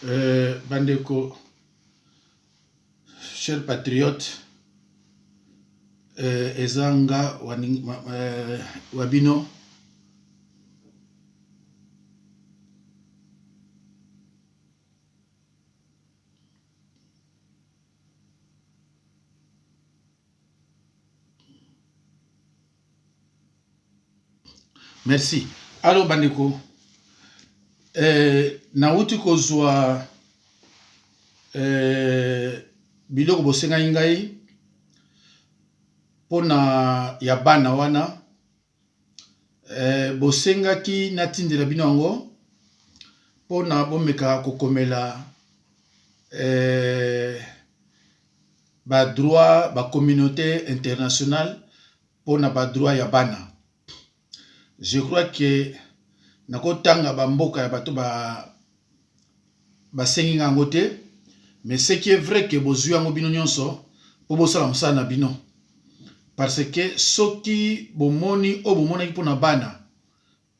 Bandeko, chers patriotes, ezanga wabino merci. Alors bandeko, nauti kozwa biloko bosenga ngai pona ya bana wana bosenga ki natindela bino yango pona bomeka kokomela ba droit ba communauté internationale pona ba droit ya bana. Je crois que nakotanga ba mboka ya bato ba sengi ngango te, mais ce qui est vrai que bozwi yango bino nyonso po bosala mosala na bino, parce que soki bomoni o bomona ki pona bana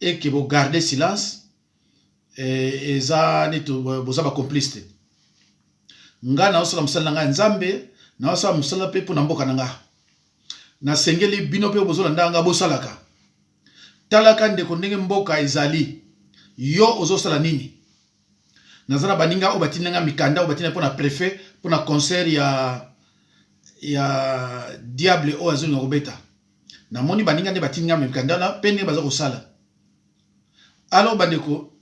et que bo garder silence eza neto boza ba complice te. Nga na osala mosala nga nzambe na osala mosala pe pona mboka nanga na sengeli bino pe bozolanda nga bosalaka talaka ndeko ndenge mboka ezali yo ozosala nini. Nazana baninga o batinanga mikanda o batina pona préfet pona concert ya diable o azoni ngobeta na moni baninga ne batinanga mikanda na pene baza kosala. Alors bandeko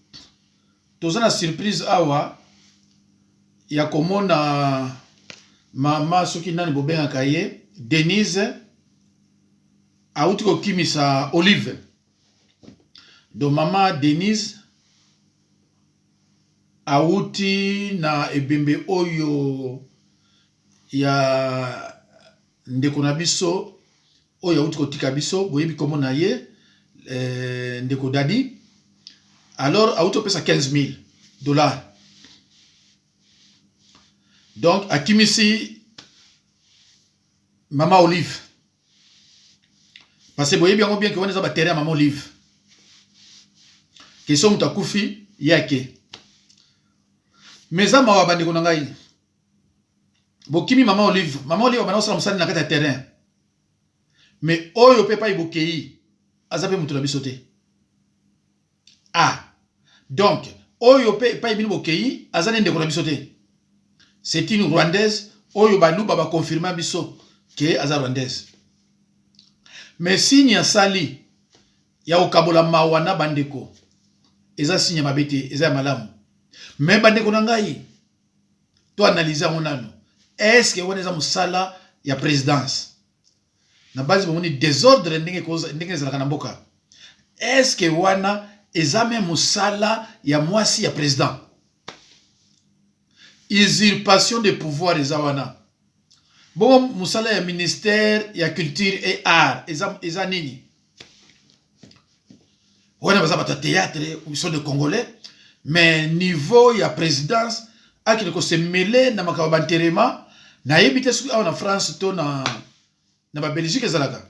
tozana surprise awa ya komona mama soki nani bobenga kaye Denise auti ko kimisa Olive. Do mama Denise auti na ebembe oyo ya ndeko na biso oyo auti kotika biso boyebi komo na ye ndeko dadi. Alors auti opesa $15,000. Donc akimisi mama Olive parce que boyebi yango bien que wana za ba terrain mama Olive question mutakufi yake meza mawa bandeko na ngai bokimi mama Olive bana osala mosali na kati ya terrain, mais oyo pe pa ibokei azape mutu na biso te. Donc oyo pe pa ibini bokei azane ndeko na biso te. C'est une Rwandaise oyo baluba ba confirmer biso ke aza Rwandaise, mais signe ya sali ya okabola mawana bandeko eza signe mabete eza malamu. Mais bandeko na ngai to analyser ngonano est-ce que wana eza musala ya présidence na base bomoni désordre ndenge ezalaka na mboka, est-ce que wana eza même musala ya mwasi ya président? Usurpation de pouvoir eza wana. Bon musala ya ministère ya culture et art eza nini? Wana baza bata théâtre ou sont de Congolais, mais niveau ya présidence akile ko se mêler na makaba banterema na yebite su awa na France to na ba Belgique ezalaka.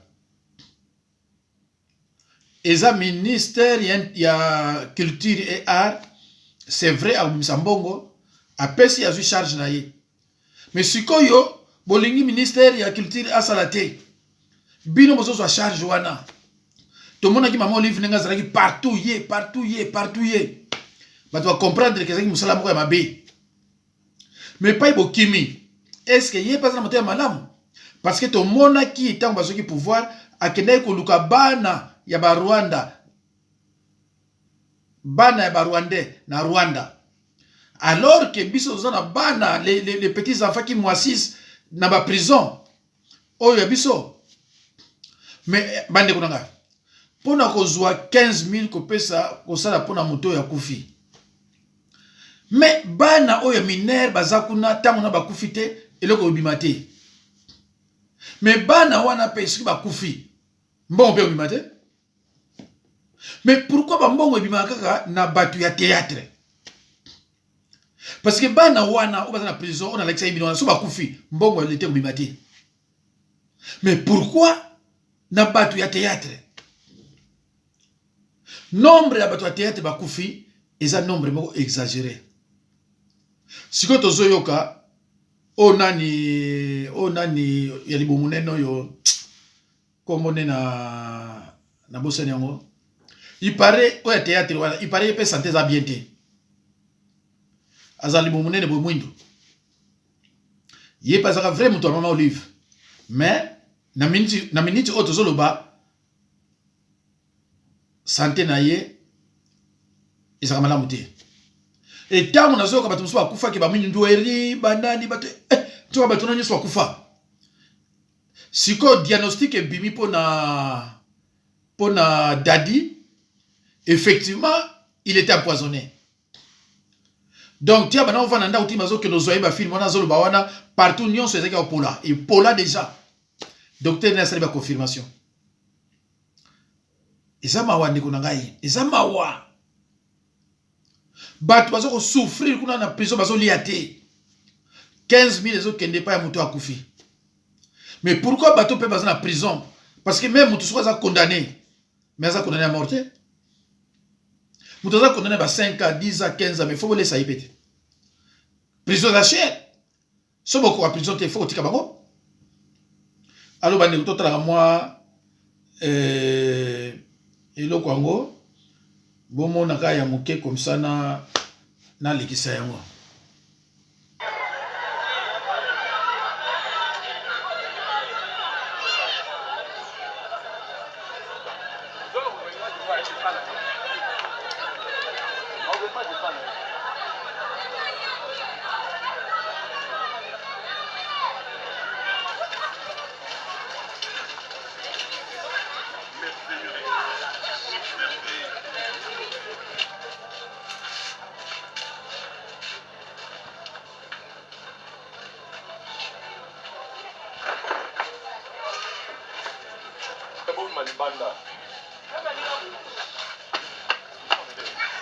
Eza ministère ya culture et art, c'est vrai a Mbongo apesi azu charge na ye, mais sikoyo bolingi ministère ya culture asalate bino mozo so charge wana to mona ki mama Olive nenga zalaki partout ye bato va comprendre que c'est musala moko ya mabe, mais pas ibokimi. Est-ce que ye pas na moto ya malamu? Parce que to mona ki tango bazoki pouvoir akendai ko luka bana ya ba Rwanda, bana ya ba Rwandais na Rwanda, alors que biso zona bana les petits enfants qui moississent na ba prison oyo ya biso. Mais bande kunanga pona kozwa 15,000 kopesa kosala pona moto ya kufi, mais bana oyo mineur bazakuna tango na bakufi te eloko obima te, mais bana wana pe soki bakufi mbongo pe obima te. Mais pourquoi ba mbongo obima kaka na batu ya théâtre? Parce que bana wana obaza na prison on a l'exa ibino so bakufi mbongo lete obima te. Mais pourquoi na batu ya théâtre? Nombre ya batu ya théâtre bakufi eza nombre moko exagéré. Siko tozoyoka o nani ya libomunene yo komone na bosani yango. Il paraît au théâtre wala il paraît pe santé za bien te. Azali bomunene bo mwindo. Yé pas vrai muto mama olive. Mais na minute auto zoloba santé na ye ezaka malamu te. Et tant na zoka bato mso akufa ke ba mindu eri banani bato to bato na nyeso akufa. Siko diagnostic bimi pona Dadi, effectivement il était empoisonné. Donc tia bana on nda uti mazo que nos zoyeba film on zolo bawana partout nyon so ezaki opola et pola déjà. Docteur n'a pas confirmation. Ezama wa ndiko ngai. Ezama wa. Bat bazo ko souffrir kuna na prison bazo liate. 15 000 les autres kende pas ya muto akufi. Mais pourquoi bato peut bazo na prison? Parce que même muto soit condamné. Mais ça condamné à mort. Muto soit condamné à 5 ans, 10 ans, 15 ans, mais il faut laisser ça y péter. Prison la chair. So beaucoup à prison te faut tika bango. Alors bande ko totala moi eloko yango bomona ka ya moke comme ça na likisa yango.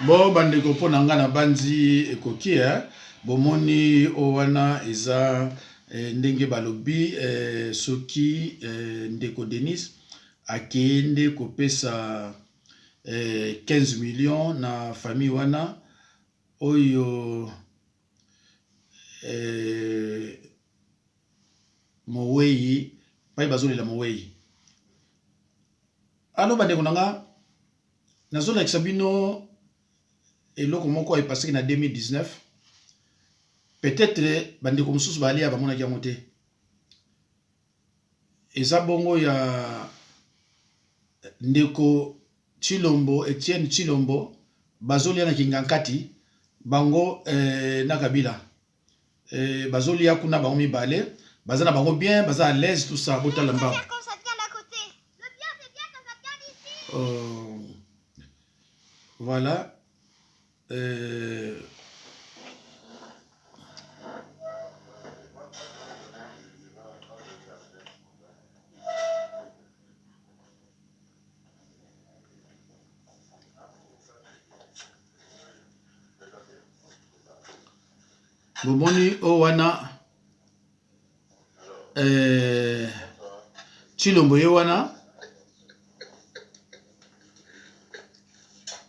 Bon bandeko po nanga na banzi ekoki bomoni owana eza ndenge balobi soki ndeko Denis akende kopesa 15 millions na famille wana oyo Mowei pai bazolela Mowei. Alors bandeko nanga nazola exabino eloko moko est passé en 2019. Peut-être bandeko mususu bali aba mona kiango te. Eza bongo ya ndeko Chilombo Etienne Chilombo bazolia na kingankati bango na Kabila. Bazolia kuna bango mibale, bazana bango bien, baza à l'aise tout ça botala mba. Voilà. Bomoni owana Chilombo yewana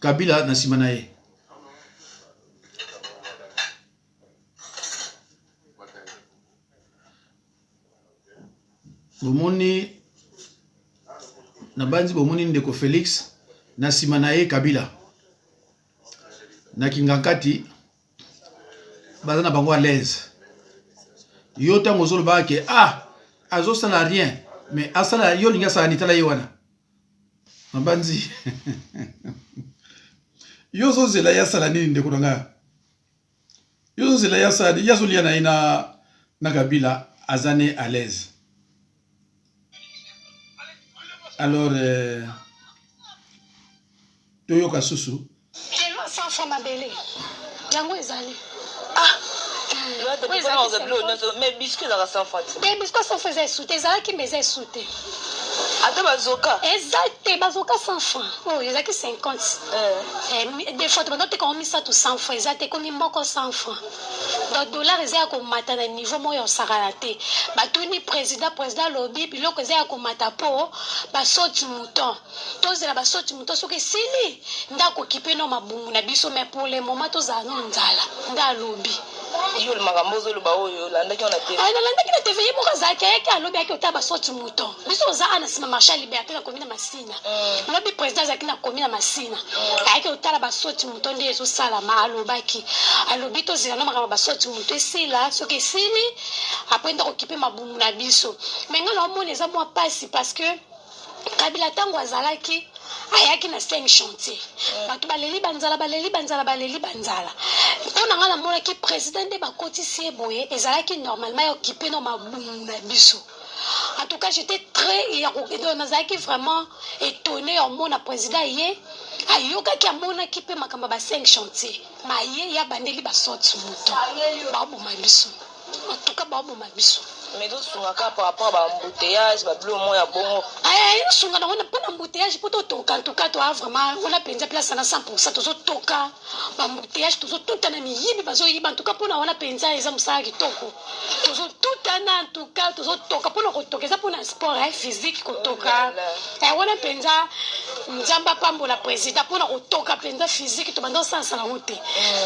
Kabila na sima na ye. Bomoni na banzi bomoni ndeko Félix na sima na ye Kabila na kingankati bazana bango à l'aise. Yo tango zolo ba ke azo sala rien mais asala yo linga sa anitala yewana mabanzi yo zo zela ya sala nini ndeko nga yo zo zela ya sala ya zo lia na Kabila azane à l'aise. Alors toyo kasusu sans femme abelé yango ezali mais biscuit dans la sans faute. Mais biscuit sans faisait sauter, ça qui me faisait sauter. ata bazoka exact bazoka 100 francs oh ezaki 50 des fois bando te ko misa to 100 francs exact ko moko 100 francs donc dollar ezaya ko mata na niveau moyo osakana te batuni président lobby biloko ezaya ko mata po basoti mouton tozela basoti mouton soki sili ndako kipe no mabungu na biso mais pour le moment tozala no nzala nda lobby yo le makambo zoloba oyo landaki on a TV nalandaki na TV ye moko azalaki ayaki alobi ayaki otala basoti mouton biso oza ana nsima marché ya liberté na komi na masina lobi président azalaki na komi na masina ayaki otala basoti mouton nde ezosalama alobaki alobi tozela no makambo basoti mouton esila soki esili apres ndako kipe mabungu na biso mais nga naomona eza mwa pasi parce que kabila ntango azalaki ayaki na 5 chantier bato baleli banzala mpo na nga namonaki président nde bakotisi ye boye ezalaki normalement yokipe no mabungu na biso en tout cas j'étais très nazalaki vraiment étonné omona président ye ayokaki amonaki mpe makambo ba 5 chantier maye ya bandeli basoti moto baoboma biso en tout cas baoboma biso mais tozosungaka par rapport à bambouteillage babilo mo ya bongo ezosunga nango mpona embouteillage mpo totoka ntuka toa vraiment wana mpenza place na 100% tozotoka bambouteillage tozotutana miyibi bazoyiba ntuka mpona wana mpenza eza mosala kitoko tozotutana ntuka tozotoka mpona kotoka eza mpona sport physique kotoka wana mpenza nzambe apambola président mpona kotoka mpenza physique tobanda osalasala ngo te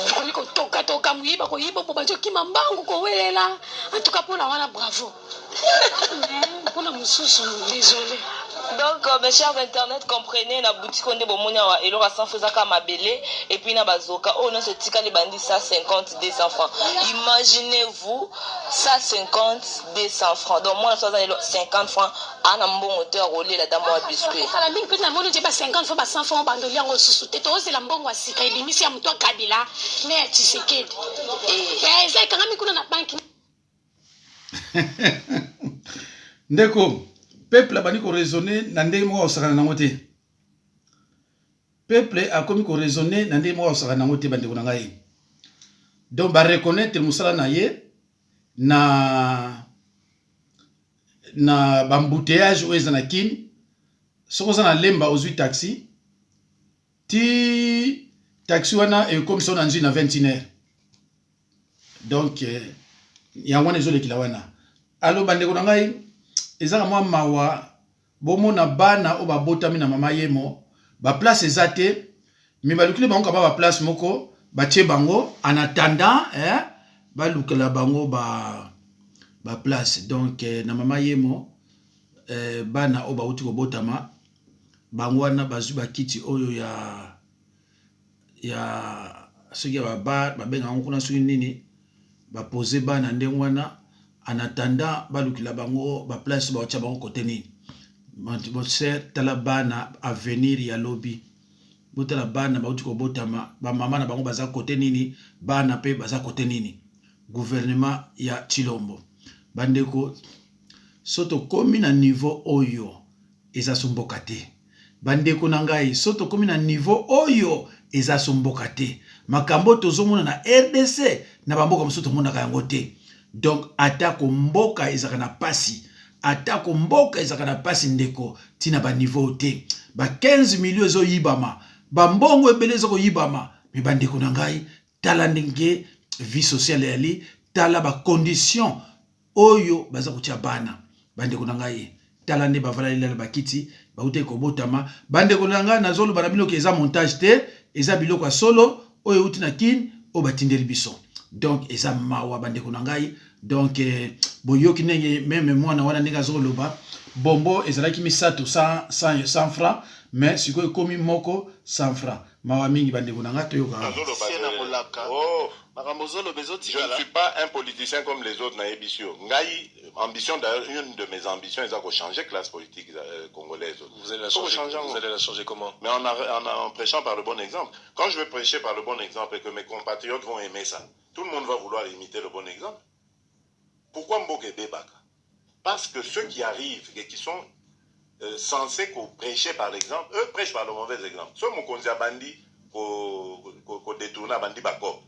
tokomi kotoka toka moyiba koyiba po bazokima mbangu kowelela ntuka mpona wana bravo pour désolé. Donc mes chers internet comprenez la boutique on est bon monia et l'aura sans faisaka mabele et puis na bazoka oh non ce tika les bandits 150 200 francs imaginez-vous 150 200 francs donc moi na 50 francs ana mbongo te roler la dame wa biscuit kala mingi pe na mono je ba 50 francs ba 100 francs bandoli yango susu te to la mbongo asika elimisi ya mtu akabila ne Tshisekedi eza kanga mikuna na banki ndeko peuple abandi ko raisonner na ndenge moko osakana nango te peuple akomi ko raisonner na ndenge moko osakana nango te bandeko na ngai donc ba reconnaître musala na ye na bambouteillage oyo eza na kini soko oza na lemba ozwi taxi ti taxi wana ekomisa na nzwi na 21h donc yango wana ezolekila wana alo bandeko na ngai ezaka mwa mawa bomona bana oyo babotami na mama yemo baplace eza te me balukile bango kaba baplace moko batie bango en attendant balukela bango baplace donc na mama yemo bana oyo bauti kobotama bango wana bazwi bakiti oyo ya soki ya babar babenga yango kuna soki nini bapose bana ndenge wana en attendant balukila bango baplace baotia bango kote nini boser tala bana avenir ya lobi botala bana bauti kobotama bamama na bango baza kote nini bana pe baza kote nini gouvernement ya Tshilombo bandeko soto komi na niveau oyo eza somboka te bandeko na ngai soto komi na niveau oyo eza somboka te makambo tozomona na RDC na bamboka mosusu tomonaka yango te donc atako mboka ezaka na pasi atako mboka ezaka na pasi ndeko tina ba niveau te ba 15 millions ezoyibama bambongo ebele ezokoyibama me bandeko na ngai tala ndenge vie sociale yali tala ba condition oyo baza kotia bana bandeko na ngai tala nde bavala lela bakiti baute kobotama bandeko na ngai nazoloba na biloko eza montage te eza biloko ya solo oyo uti na kin o batindeli biso donc eza mawa bandeko na ngai donc boyoki ndenge meme mwana wana ndenge azoloba bombo ezalaki misato 100 francs mais sikoyo ekomi moko 100 francs mawa mingi bandeko na ngai toyoka je ne suis pas un politicien comme les autres na Ebisio. Ngai, ambition d'ailleurs, une de mes ambitions est de changer la classe politique congolaise. Vous allez la changer comment? Mais en prêchant par le bon exemple. Quand je vais prêcher par le bon exemple et que mes compatriotes vont aimer ça, tout le monde va vouloir imiter le bon exemple. Pourquoi Mboke Bebaka? Parce que ceux qui arrivent et qui sont censés prêcher par l'exemple, eux prêchent par le mauvais exemple. Ceux qui bandi ko détourner bandi bakop.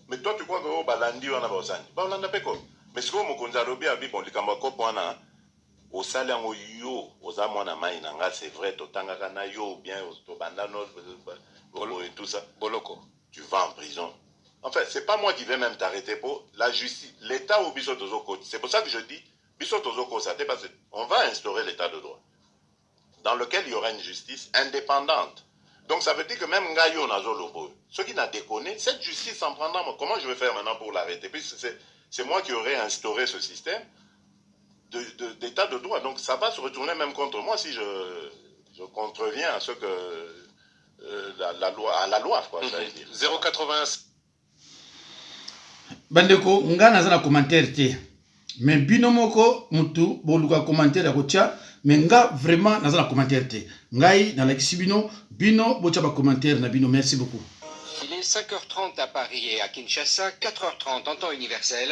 Mais toi, tu crois que balandi wana baosani balanda peko mais siko mokonzi alobi abi bon likambo kopo wana au salaire yo aux amona mainanga c'est vrai totanga kana yo bien to bandano et tout ça Boloko. Tu vas en prison. En fait, c'est pas moi qui vais même t'arrêter pour la justice. L'État au Bissotozoko. C'est pour ça que je dis Bissotozoko, ça parce qu'on va instaurer l'État de droit dans lequel il y aura une justice indépendante. Donc ça veut dire que même Ngayo Nazolobo, ceux qui n'a déconné, cette justice s'en prendra. Comment je vais faire maintenant pour l'arrêter? Puis c'est moi qui aurais instauré ce système d'état de droit. Donc ça va se retourner même contre moi si je contreviens à ce que la loi, quoi, j'allais dire. 0,80. Bandeko, nga naza na commentaire te. Mais bino moko mutu boluka commentaire ko tia, mais nga vraiment naza na commentaire te. Ngai na lakisi bino, bino bocha ba commentaire na bino. Merci beaucoup. Il est 5h30 à Paris et à Kinshasa, 4h30 en temps universel.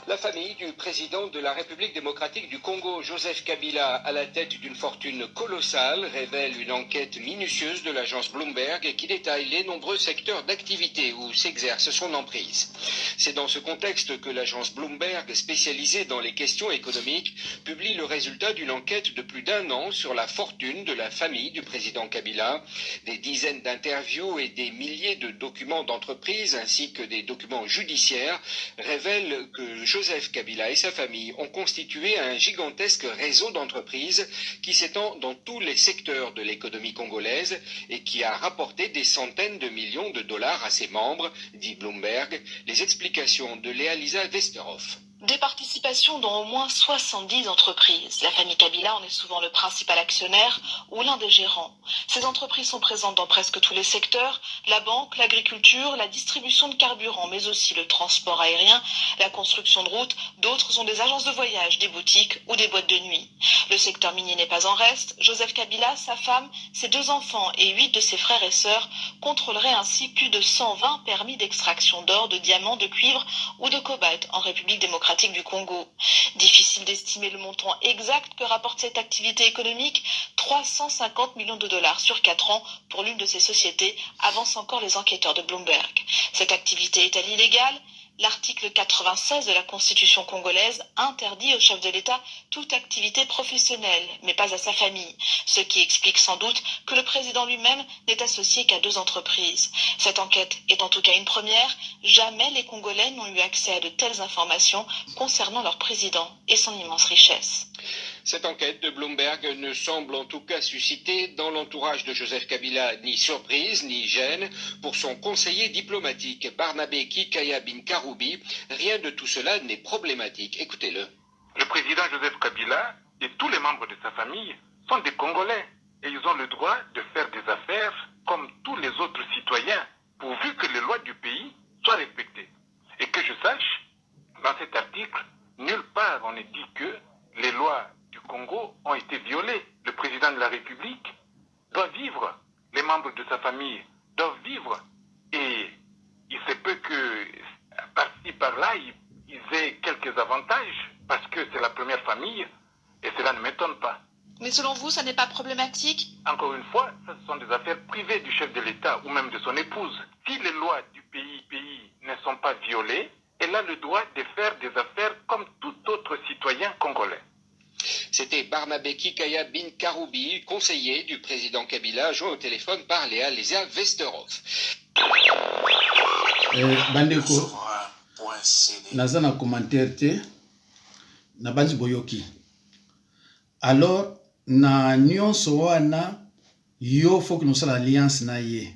La famille du président de la République démocratique du Congo, Joseph Kabila, à la tête d'une fortune colossale, révèle une enquête minutieuse de l'agence Bloomberg qui détaille les nombreux secteurs d'activité où s'exerce son emprise. C'est dans ce contexte que l'agence Bloomberg, spécialisée dans les questions économiques, publie le résultat d'une enquête de plus d'1 an sur la fortune de la famille du président Kabila. Des dizaines d'interviews et des milliers de documents d'entreprise ainsi que des documents judiciaires révèlent que Joseph Kabila et sa famille ont constitué un gigantesque réseau d'entreprises qui s'étend dans tous les secteurs de l'économie congolaise et qui a rapporté des centaines de millions de dollars à ses membres, dit Bloomberg. Les explications de Léa Lisa Westerhoff. Des participations dans au moins 70 entreprises. La famille Kabila en est souvent le principal actionnaire ou l'un des gérants. Ces entreprises sont présentes dans presque tous les secteurs, la banque, l'agriculture, la distribution de carburant, mais aussi le transport aérien, la construction de routes. D'autres sont des agences de voyage, des boutiques ou des boîtes de nuit. Le secteur minier n'est pas en reste. Joseph Kabila, sa femme, ses 2 enfants et 8 de ses frères et sœurs contrôleraient ainsi plus de 120 permis d'extraction d'or, de diamants, de cuivre ou de cobalt en République démocratique du Congo. Difficile d'estimer le montant exact que rapporte cette activité économique. 350 millions de dollars sur 4 ans pour l'une de ces sociétés, avancent encore les enquêteurs de Bloomberg. Cette activité est-elle illégale ? L'article 96 de la Constitution congolaise interdit au chef de l'État toute activité professionnelle, mais pas à sa famille, ce qui explique sans doute que le président lui-même n'est associé qu'à 2 entreprises. Cette enquête est en tout cas une première. Jamais les Congolais n'ont eu accès à de telles informations concernant leur président et son immense richesse. Cette enquête de Bloomberg ne semble en tout cas susciter dans l'entourage de Joseph Kabila ni surprise ni gêne. Pour son conseiller diplomatique Barnabé Kikaya Bin Karoubi, rien de tout cela n'est problématique. Écoutez-le. Le président Joseph Kabila et tous les membres de sa famille sont des Congolais et ils ont le droit de faire des affaires comme tous les autres citoyens, pourvu que les lois du pays soient respectées. Et que je sache, dans cet article, nulle part on ne dit que les lois du Congo ont été violées. Le président de la République doit vivre, les membres de sa famille doivent vivre, et il se peut que par-ci par-là ils aient quelques avantages parce que c'est la première famille et cela ne m'étonne pas. Mais selon vous, ça n'est pas problématique ? Encore une fois, ce sont des affaires privées du chef de l'État ou même de son épouse. Si les lois du pays ne sont pas violées, elle a le droit de faire des affaires comme tout autre citoyen congolais. C'était Barnabé Kikaya Bin Karoubi, conseiller du président Kabila, joint au téléphone par Léa Lisa Westerhoff. Bandeko, naza na commentaire te, na banzi boyoki. Alors, na nyonso wana, yo faut que nous soyons l'alliance na ye.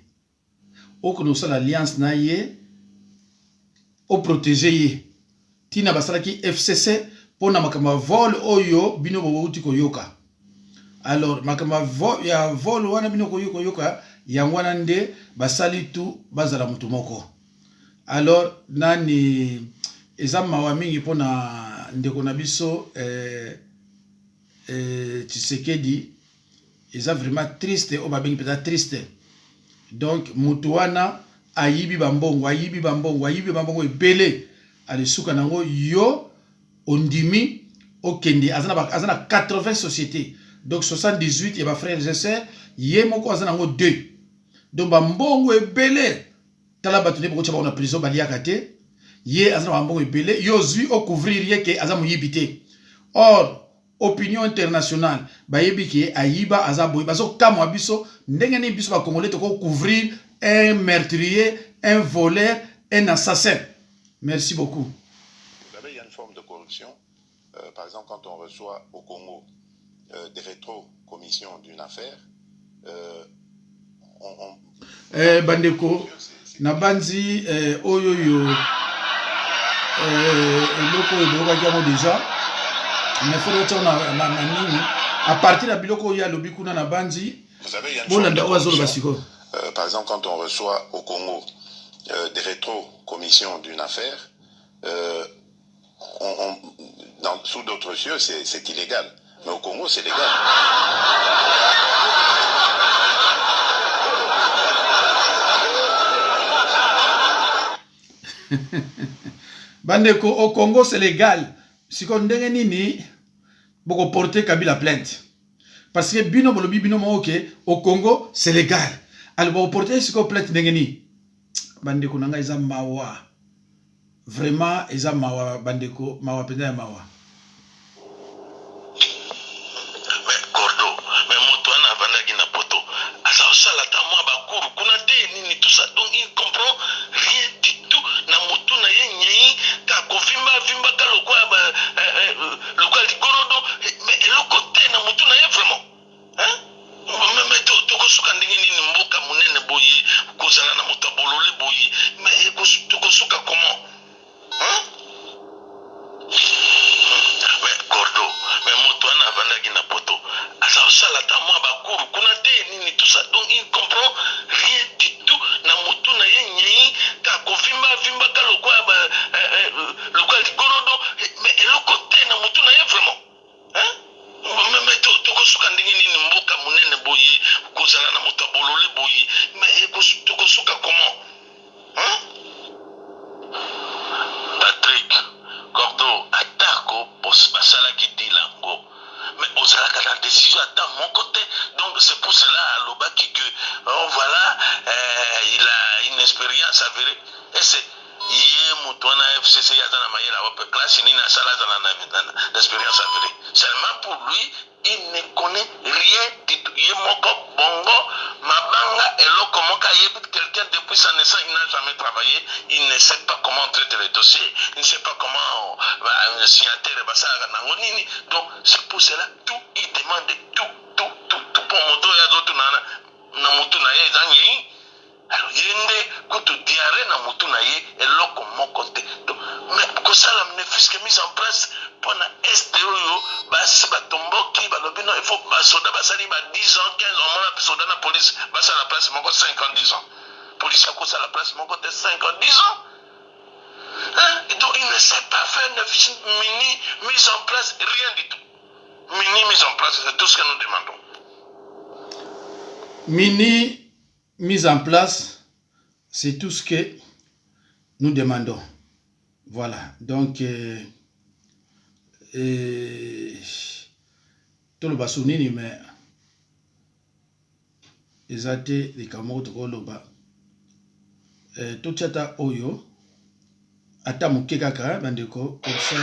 Ou que nous soyons l'alliance na ye, au protéger ye. Tina basalaki FCC, pour na makama vol oyo bino bouti koyoka. Alors makama ya vol wana bino koyoka yangwana nde basali tu bazala mutu moko. Alors nani ezama wa mingi pona ndeko na biso Tshisekedi eza vraiment triste o babengi peut-être triste. Donc mutu wana ayibi bambongo ebele ale suka nango yo ondimi okende azana 80 sociétés, donc 78 et ba frères et sœurs yemoko azana ngo 2, donc bambongo ebele tala batune boko chaba na prison baliaka te ye azana bambongo ebele yo zui o couvrir ye ke azamu yibité. Or opinion internationale bayebi ki ayiba azaboy bazo kamwa biso ndenge ni biso ba congolais to couvrir un meurtrier, un voleur, un assassin. Merci beaucoup. Vous savez, il y a une forme de corruption. Par exemple, quand on reçoit au Congo des rétro-commissions d'une affaire, bandeko nabanzi oyoyo eloko ebokaki yango déjà mais faut dire na nini à partir de biloko ya lobi kuna na banzi bolanda o azolo basiko. Par exemple, quand on reçoit au Congo des rétro-commissions d'une affaire, sous d'autres cieux, c'est illégal. Mais au Congo, c'est légal. Bandeko, au Congo, c'est légal. Si on ndenge nini, boko porter Kabila plainte. Parce que bino bolobi bino mo ok, au Congo, c'est légal. Alors boko porter si ko plainte ndenge ni. Bandeko nanga eza mawa. Vraiment eza mawa bandeko, mawa penda ya mawa. Mais Gordo, mais moto ana vandaki na poto. Asa osala ta mwa bakuru kuna te nini tout ça. Donc il comprend rien du tout na moto na ye nyei ka kovimba vimba ka lokwa lokwa ligorodo mais eloko te na moto na ye vraiment. Hein? Mais to kosuka ndenge nini mboka munene boye kozala na moto bolole boye mais to kosuka comment? Hein? Mais Gordo, mais moto ana vandaki na poto. Asa osala ta mwa bakuru kuna te nini tout ça. Donc il comprend rien du tout na moto na ye nyei ka kovimba vimba ka lokwa ligorodo mais eloko te na moto na ye vraiment. Hein? Mais to kosuka ndenge nini mboka munene boye kozala na moto bolole boye mais to kosuka comment? Hein? Patrick Gordo atako basala ki dilango mais ozalaka na décision à mon côté. Donc c'est pour cela à l'obaki que voilà il a une expérience avérée et c'est hier Moutouana FCC Yazana Mayela Wape classe ni na sala dans l'expérience avérée. Seulement pour lui il ne connaît rien du tout. Il moko bongo mabanga eloko moka yebit quelqu'un depuis sa naissance il n'a jamais travaillé, il ne sait pas comment traiter les dossiers, il ne sait pas comment un signataire basala nangonini. Donc c'est pour cela tout il demande tout pour moto ya zoto na moto na ye zanyi. Alors yende kutu diarrhée na moto na ye eloko moko te. Mais ko sala bénéfice que mise en place pour na STO basi batomboki balobino il faut basoda basali ba 10 ans 15 ans mona soda na police basa la place moko 5 ans 10 ans. Police ko sala la place moko te 5 ans 10 ans. Hein? Et donc il ne sait pas faire une mini mise en place rien du tout. Mini mise en place c'est tout ce que nous demandons. Mini mise en place, c'est tout ce que nous demandons. Voilà. Donc, tout le bassounini, mais ils ont été les camarades de Goloba. Tout ça, Oyo, Ata Mukekaka, Bandeko, comme ça.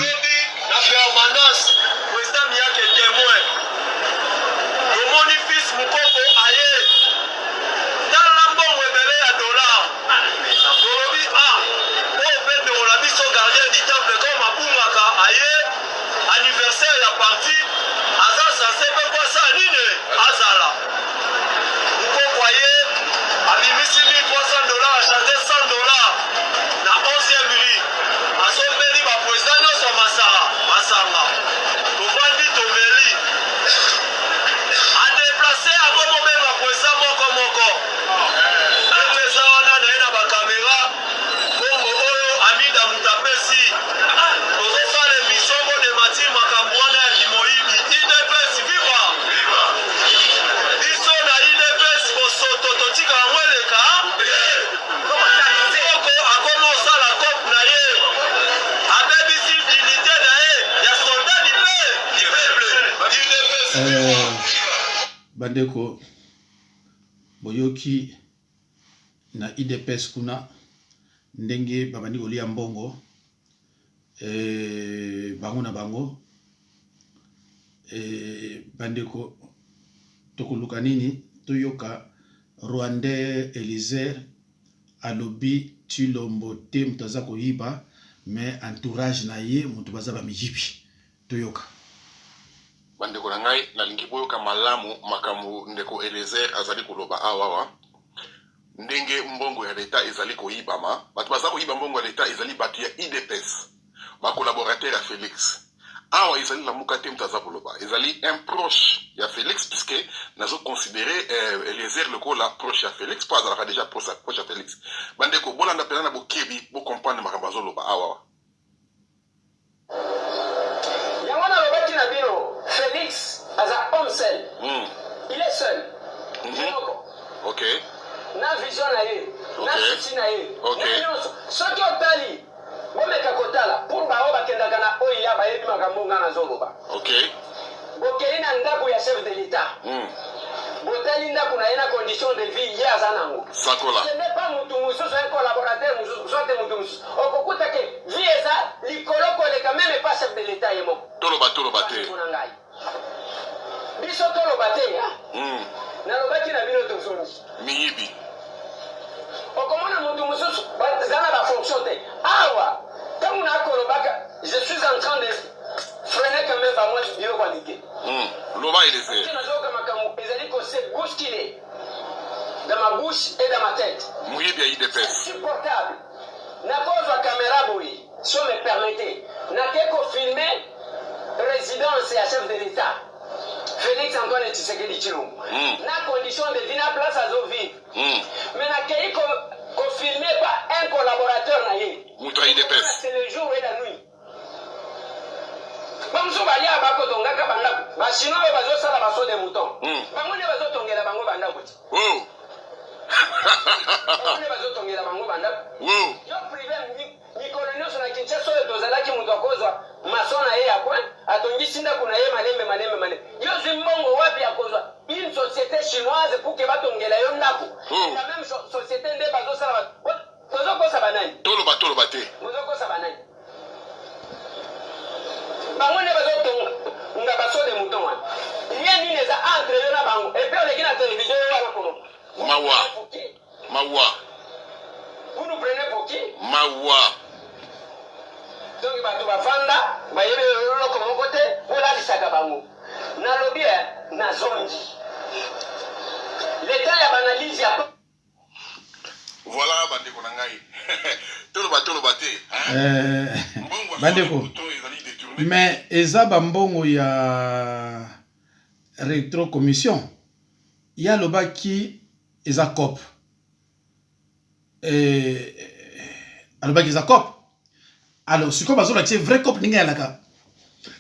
Bandeko boyoki na IDPS kuna ndenge babandi kolia mbongo bango na bango bandeko tokoluka nini toyoka Rwandais Eliezer alobi Tshilombo te mutu aza koyiba mais entourage na ye mutu baza bamiyibi toyoka. Bandeko na ngai nalingi boyoka malamu makambo ndeko Eliezer azali koloba awawa. Ndenge mbongo ya leta ezali koyibama, bato baza koyiba mbongo ya leta ezali bato ya IDPS, ba collaborateur ya Félix. Awa ezali la mukate mtaza koloba, ezali un proche ya Félix puisque nazo considérer Eliezer lokola proche ya Félix, pas azalaka déjà proche ya Félix. Bandeko bolanda pena na bokebi bo comprendre makambo azoloba awawa. Yango na lobaki na bino Félix aza homme seul. Il est seul. OK. Na vision na ye, na souci na ye. Soki otali bomeka kotala pour bao bakendaka na oyo ya bayebi makambo nga nazoloba. OK. Bokei na ndako ya chef de l'État. Botali ndako na ye na condition de vie ye aza nango. Sakola. Ce n'est pas mutu mususu un collaborateur mususu sote mutu mususu. Okokuta ke vie eza likolo koleka même pas chef de l'État ye moko. Toloba te. Biso toloba te ya. Nalobaki na bino tozongi. Miyibi. Okomona mutu mususu bazana ba fonction te. Awa tangu na kolobaka je suis en train de freiner quand même moi je bio qualité. Loba Eliezer. Nazoka makambo ezali ko se bousculer dans ma bouche et dans ma tête. Muyibi ya IDPS. Supportable. Na pose la caméra boui, si vous me permettez. Na keko filmer résidence et chef de l'État. Félix Antoine Tshisekedi Tshilombo. Na condition de vie, na place à zo vivre. Mais na kei ko filmer pas un collaborateur na ye. Mutu IDPS. C'est le jour et la nuit. Bamso balia bako tongaka bandako. Ba chinois bazo sala baso de mouton. Bango ne bazo tongela bango bandako. Oh. Bango ne bazo tongela bango bandako. Yo privé mikolonio sona Kinshasa oyo tozalaki mutu akozwa maso na ye ya kwe atongisi ndako na ye malembe. Yo zimbongo wapi akozwa une société chinoise pour que batongela yo ndako. La même société nde bazosala tozokosa banani. Toloba te. Tozokosa banani. Bango ne bazotonga nga baso de mouton wana. Rien nini eza entre yo na bango. Et puis oleki na télévision yo wana kono. Mawa. Vous nous prenez pour qui? Mawa. Donc bato bafanda bayebe loloko moko te bolalisaka bango. Nalobi na zongi. L'état ya banalise ya voilà bandeko na ngai. Toloba te. Bandeko. Mais eza bambongo ya rétro commission. Ya lobaki eza cop. Alobaki eza cop. Alors siko bazola c'est vrai cop ninga yalaka.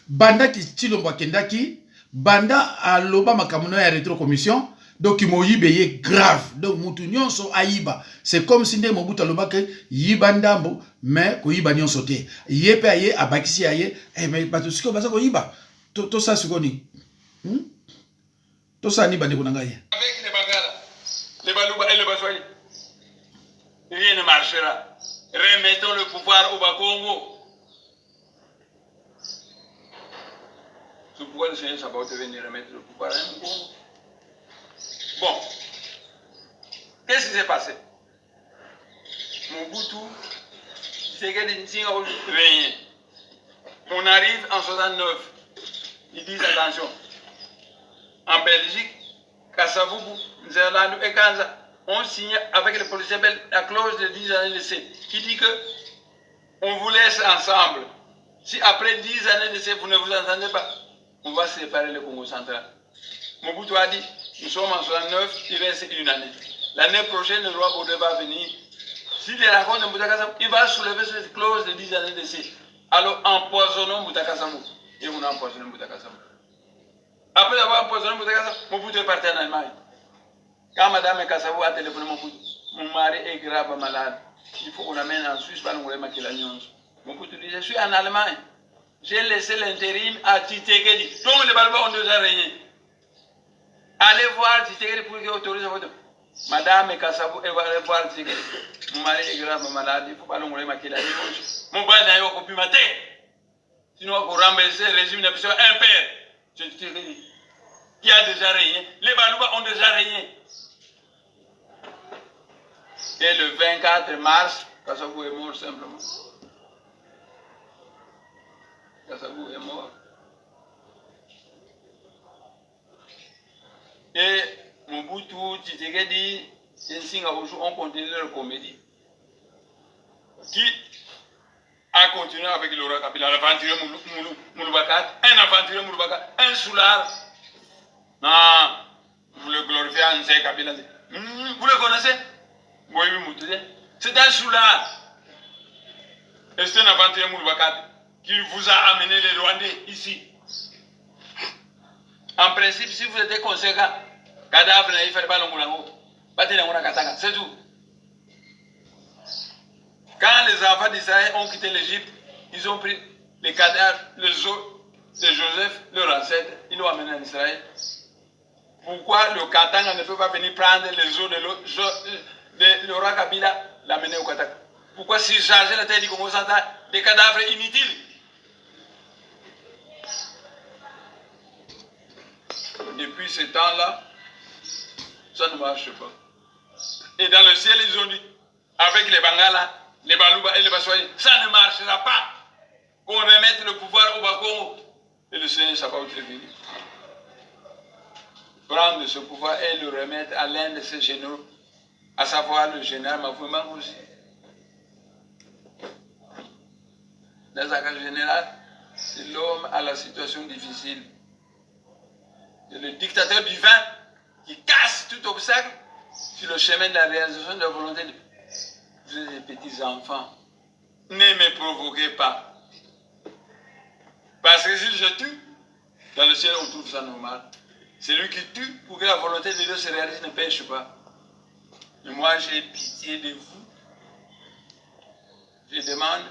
Banda ki Tshilombo akendaki, banda aloba makamuno ya rétro commission. Donc moyibe ye grave. Donc mutu nyonso ayiba. C'est comme si nde Mobutu alobaki yiba ndambo mais ko yiba nyonso te. Ye pe aye abakisi aye mais bato siko baza ko yiba. To sa siko ni. To sa ni bande ko nanga ye. Avec les bagala, les balouba et les baswali. Rien ne marchera. Remettons le pouvoir au Bakongo. C'est pourquoi le Seigneur Sabaoth est venu remettre le pouvoir à un Congo. Bon, qu'est-ce qui s'est passé? Mobutu, c'est que des signes régné. On arrive en 69. Ils disent attention. En Belgique, Kassavoubou, Nzerlandou et Kanza ont signé avec les policiers belges la clause de 10 années d'essai qui dit que on vous laisse ensemble. Si après 10 années d'essai vous ne vous entendez pas, on va séparer le Congo central. Mobutu a dit, nous sommes en 69, il reste une année. L'année prochaine, le roi Baudouin va venir. S'il est raconte de Moutakassamou, il va soulever cette clause de 10 années d'essai. Alors empoisonnons Moutakassamou. Et on a empoisonné Moutakassamou. Après avoir empoisonné Moutakassamou, Mobutu est parti en Allemagne. Quand Madame Kassavou a téléphoné Mobutu, mon mari est grave malade. Il faut qu'on l'amène en Suisse, Mobutu dit, je suis en Allemagne. J'ai laissé l'intérim à Tshisekedi. Donc les Balbas ont déjà régné. Allez voir Tshisekedi pour qu'il autorise votre. Madame Kassavou, elle va aller voir Tshisekedi. Mon mari est grave malade, il faut pas l'envoyer ma kila. Mon père n'a eu aucun matin. Sinon, pour rembourser le régime, il y a un père. qui a déjà régné. Les Balouba ont déjà régné. Et le 24 mars, Kassabou est mort simplement. Kassabou est mort. Et Mobutu, Tshisekedi, et Singapour ont continué leur comédie. Qui a continué avec Laurent Kabila, l'aventurier Mouloubakat, un aventurier Mouloubakat, un soulard. Non, vous le glorifiez en Nzé Kabila. Vous le connaissez? Oui, c'est un soulard. Et c'est un aventurier Mouloubakat qui vous a amené les Rwandais ici. En principe, si vous étiez conséquent, cadavre, il ne fallait pas l'ongoulango. C'est tout. Quand les enfants d'Israël ont quitté l'Égypte, ils ont pris les cadavres, les os de Joseph, leur ancêtre, ils l'ont amené en Israël. Pourquoi le Katanga ne peut pas venir prendre les os de Laurent Kabila, l'amener au Katanga? Pourquoi s'il chargeait la terre du Congo central des cadavres inutiles? Depuis ce temps-là, ça ne marche pas. Et dans le ciel, ils ont dit, avec les Bangala, les Balouba et les Baswahili, ça ne marchera pas. Qu'on remette le pouvoir au Bakongo. Et le Seigneur Sabaoth est venu prendre ce pouvoir et le remettre à l'un de ses généraux, à savoir le général Mafouma aussi. Dans un cas général, c'est l'homme à la situation difficile. C'est le dictateur divin qui casse tout obstacle sur le chemin de la réalisation de la volonté de vous êtes des petits enfants. Ne me provoquez pas. Parce que si je tue, dans le ciel on trouve ça normal. C'est lui qui tue pour que la volonté de Dieu se réalise, ne pêche pas. Et moi j'ai pitié de vous. Je demande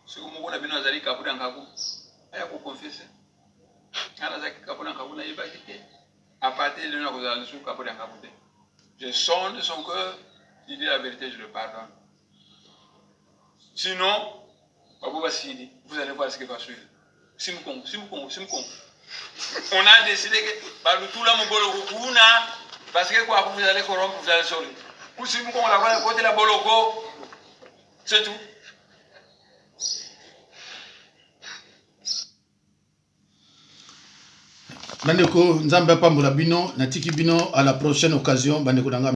ce que mon ami a dit Kabou Dankakou. Il faut confesser. À partir de notre je sonde son cœur, il dit la vérité, je le pardonne. Sinon, vous allez voir ce qui va suivre. Simkong. On a décidé que tout le monde parce que quoi, vous allez corrompre, vous allez sauver. Pour Simkong, on va côté la Boloko, c'est tout. Bandeko Nzambe pambola bino natiki bino à la prochaine occasion bandeko danga